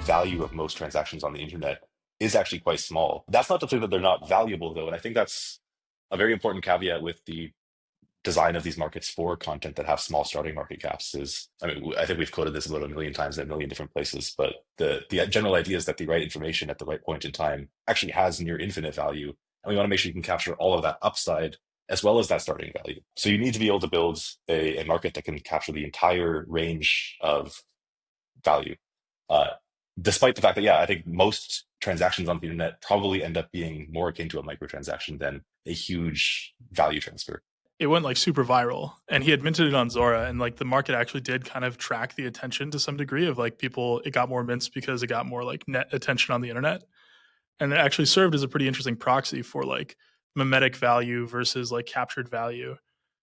value of most transactions on the internet is actually quite small. That's not to say that they're not valuable, though. And I think that's a very important caveat with the design of these markets for content that have small starting market caps is, I mean, I think we've quoted this about a million times in a million different places, but the general idea is that the right information at the right point in time actually has near infinite value. And we want to make sure you can capture all of that upside as well as that starting value. So you need to be able to build a market that can capture the entire range of value. Uh, Despite the fact that, yeah, I think most transactions on the internet probably end up being more akin to a microtransaction than a huge value transfer. It went like super viral, and he had minted it on Zora, and like the market actually did kind of track the attention to some degree of like people. It got more mints because it got more like net attention on the internet, and it actually served as a pretty interesting proxy for like mimetic value versus like captured value.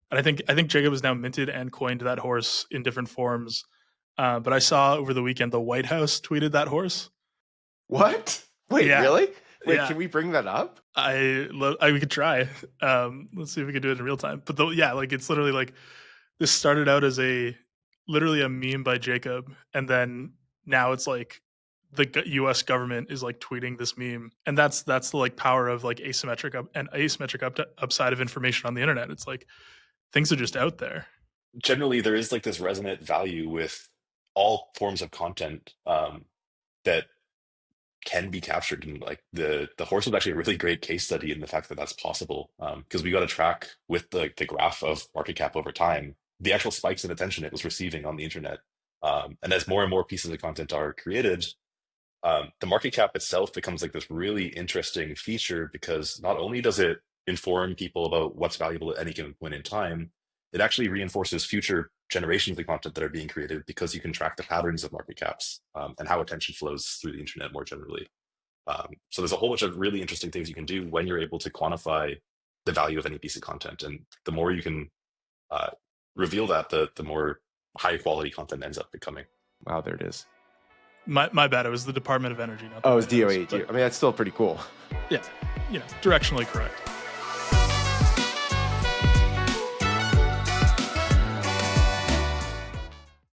And I think Jacob has now minted and coined that horse in different forms. But I saw over the weekend the White House tweeted that horse. What? Wait, Yeah, really? Wait, yeah. can we bring that up? We could try. Let's see if we could do it in real time. But yeah, like it's literally like this started out as literally a meme by Jacob, and then now it's like the U.S. government is like tweeting this meme, and that's the like power of like asymmetric upside of information on the internet. It's like things are just out there. Generally, there is like this resonant value with all forms of content that can be captured, and like the horse was actually a really great case study in the fact that that's possible, because we got to track with the graph of market cap over time the actual spikes in attention it was receiving on the internet, and as more and more pieces of content are created, the market cap itself becomes like this really interesting feature, because not only does it inform people about what's valuable at any given point in time, it actually reinforces future generations of content that are being created, because you can track the patterns of market caps, and how attention flows through the internet more generally. So there's a whole bunch of really interesting things you can do when you're able to quantify the value of any piece of content. And the more you can reveal that, the more high quality content ends up becoming. Wow, there it is. My bad. It was the Department of Energy. Not the Oh, it's White House, DOE. but I mean, that's still pretty cool. yeah, directionally correct.